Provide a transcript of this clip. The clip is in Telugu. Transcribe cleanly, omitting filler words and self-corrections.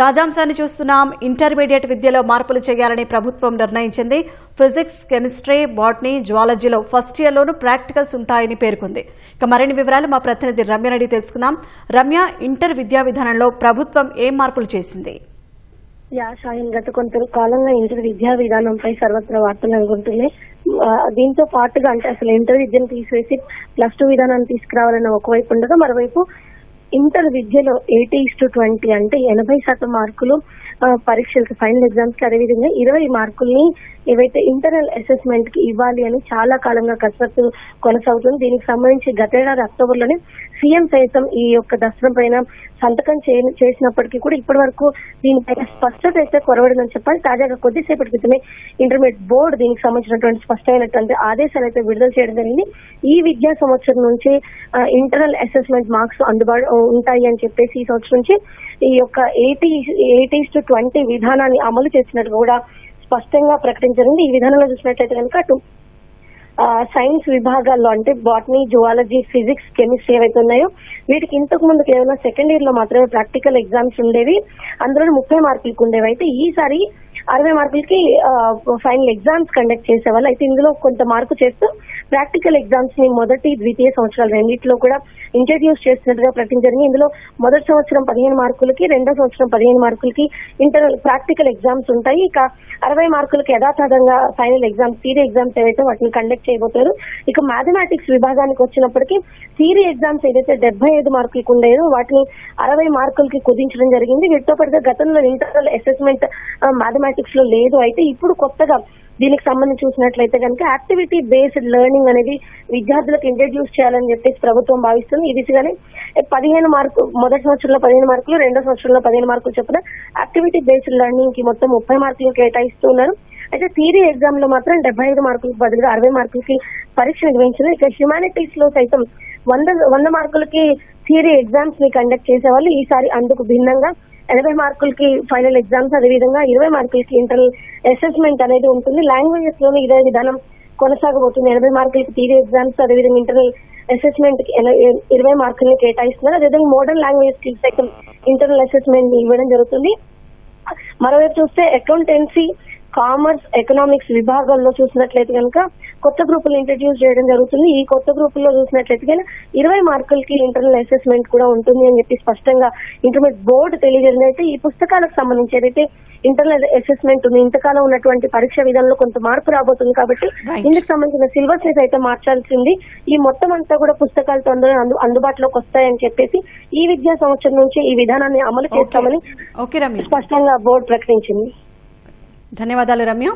తాజాంశాన్ని చూస్తున్నాం. ఇంటర్మీడియట్ విద్యలో మార్పులు చేయాలని ప్రభుత్వం నిర్ణయించింది. ఫిజిక్స్, కెమిస్ట్రీ, బాటనీ, జువాలజీలో ఫస్ట్ ఇయర్లోనూ ప్రాక్టికల్స్ ఉంటాయని పేర్కొంది. ఇక మరిన్ని వివరాలు మా ప్రతినిధి రమ్య అడిగి తెలుసుకుందాం. రమ్య, ఇంటర్ విద్యా విధానంలో ప్రభుత్వం ఏం మార్పులు చేసింది? షాహిన్, గత కొంత కాలంగా ఇంటర్ విద్యా విధానంపై సర్వత్రా వార్తలు నెలకొంటున్నాయి. దీంతో పాటుగా అంటే అసలు ఇంటర్ విద్యను తీసివేసి +2 విధానాన్ని తీసుకురావాలన్న ఒకవైపు ఉండగా, మరోవైపు ఇంటర్ విద్యలో 80:20 అంటే 80% మార్కులు పరీక్షలకి, ఫైనల్ ఎగ్జామ్స్ కి, అదేవిధంగా 20 మార్కుల్ని ఏవైతే ఇంటర్నల్ అసెస్మెంట్ కి ఇవ్వాలి అని చాలా కాలంగా కసరత్తు కొనసాగుతుంది. దీనికి సంబంధించి గతేడాది అక్టోబర్లోనే సీఎం సైతం ఈ యొక్క దస్త్రం పైన సంతకం చేసినప్పటికీ కూడా ఇప్పటి వరకు దీనిపైన స్పష్టత అయితే కొరవడిందని చెప్పాలి. తాజాగా కొద్దిసేపటి క్రితమే ఇంటర్మీడియట్ బోర్డు దీనికి సంబంధించినటువంటి స్పష్టమైనటువంటి ఆదేశాలు అయితే విడుదల చేయడం జరిగింది. ఈ విద్యా సంవత్సరం నుంచి ఇంటర్నల్ అసెస్మెంట్ మార్క్స్ అందుబాటు ఉంటాయి అని చెప్పేసి ఈ సంవత్సరం నుంచి ఈ యొక్క 80:20 విధానాన్ని అమలు చేసినట్టు కూడా స్పష్టంగా ప్రకటించారు. ఈ విధానంలో చూసినట్లయితే కనుక అటు సైన్స్ విభాగాల్లో అంటే బాటనీ, జువాలజీ, ఫిజిక్స్, కెమిస్ట్రీ ఏవైతే ఉన్నాయో వీటికి ఇంతకు ముందు కేవలం సెకండ్ ఇయర్ లో మాత్రమే ప్రాక్టికల్ ఎగ్జామ్స్ ఉండేవి. అందులో 30 మార్కులకు ఉండేవి. అయితే ఈసారి 60 మార్కులకి ఫైనల్ ఎగ్జామ్స్ కండక్ట్ చేసేవాళ్ళు. అయితే ఇందులో కొంత మార్పు చేస్తూ ప్రాక్టికల్ ఎగ్జామ్స్ ని మొదటి, ద్వితీయ సంవత్సరాలు రెండింటిలో కూడా ఇంట్రడ్యూస్ చేస్తున్నట్టుగా ప్రకటించారు. ఇందులో మొదటి సంవత్సరం 15 మార్కులకి, రెండో సంవత్సరం 15 మార్కులకి ఇంటర్నల్ ప్రాక్టికల్ ఎగ్జామ్స్ ఉంటాయి. ఇక 60 మార్కులకి యథాతథంగా ఫైనల్ ఎగ్జామ్స్, థియరీ ఎగ్జామ్స్ ఏవైతే వాటిని కండక్ట్ చేయబోతారు. ఇక మ్యాథమెటిక్స్ విభాగానికి వచ్చినప్పటికీ థియరీ ఎగ్జామ్స్ ఏదైతే 75 మార్కులకు ఉండేదో వాటిని 60 మార్కులకి కుదించడం జరిగింది. వీటితో పాటుగా గతంలో ఇంటర్నల్ అసెస్మెంట్ మ్యాథమెటిక్స్ లో లేదు. అయితే ఇప్పుడు కొత్తగా దీనికి సంబంధించి చూసినట్లయితే కనుక యాక్టివిటీ బేస్డ్ లెర్నింగ్ అనేది విద్యార్థులకు ఇంట్రడ్యూస్ చేయాలని చెప్పేసి ప్రభుత్వం భావిస్తుంది. ఈ దిశగానే 15 మార్కులు మొదటి సంవత్సరంలో 15 మార్కులు, రెండో సంవత్సరంలో 15 మార్కులు చొప్పున యాక్టివిటీ బేస్డ్ లెర్నింగ్ కి మొత్తం 30 మార్కులు కేటాయిస్తున్నారు. అయితే థియరీ ఎగ్జామ్ లో మాత్రం 75 మార్కులకు బదులుగా 60 మార్కులకి పరీక్ష నిర్వహించారు. ఇక హ్యుమానిటీస్ లో సైతం 100 మార్కులకి థియరీ ఎగ్జామ్స్ ని కండక్ట్ చేసేవాళ్ళు. ఈసారి అందుకు భిన్నంగా 80 మార్కులకి ఫైనల్ ఎగ్జామ్స్, అదేవిధంగా 20 మార్కులకి ఇంటర్నల్ అసెస్మెంట్ అనేది ఉంటుంది. లాంగ్వేజెస్ లోనే ఇదే విధానం కొనసాగబోతుంది. 80 మార్కులకి థియరీ ఎగ్జామ్స్, అదేవిధంగా ఇంటర్నల్ అసెస్మెంట్ కి 20 మార్కులను కేటాయిస్తున్నారు. అదేవిధంగా మోడర్న్ లాంగ్వేజ్ కి సైతం ఇంటర్నల్ అసెస్మెంట్ ఇవ్వడం జరుగుతుంది. మరోవైపు చూస్తే అకౌంటెన్సీ, కామర్స్, ఎకనామిక్స్ విభాగాల్లో చూసినట్లయితే కనుక కొత్త గ్రూపులు ఇంట్రడ్యూస్ చేయడం జరుగుతుంది. ఈ కొత్త గ్రూపుల్లో చూసినట్లయితే కనుక 20 మార్కులకి ఇంటర్నల్ అసెస్మెంట్ కూడా ఉంటుంది అని చెప్పి స్పష్టంగా ఇంటర్మీడియట్ బోర్డు తెలియజేసింది. అయితే ఈ పుస్తకాలకు సంబంధించి ఏదైతే ఇంటర్నల్ అసెస్మెంట్ ఉంది, ఇంతకాలం ఉన్నటువంటి పరీక్ష విధానంలో కొంత మార్పు రాబోతుంది కాబట్టి ఇందుకు సంబంధించిన సిలబస్ ని అయితే మార్చాల్సింది. ఈ మొత్తం అంతా కూడా పుస్తకాలతో అందుబాటులోకి వస్తాయని చెప్పేసి ఈ విద్యా సంవత్సరం నుంచి ఈ విధానాన్ని అమలు చేస్తామని స్పష్టంగా బోర్డు ప్రకటించింది. ధన్యవాదాలు రమ్య.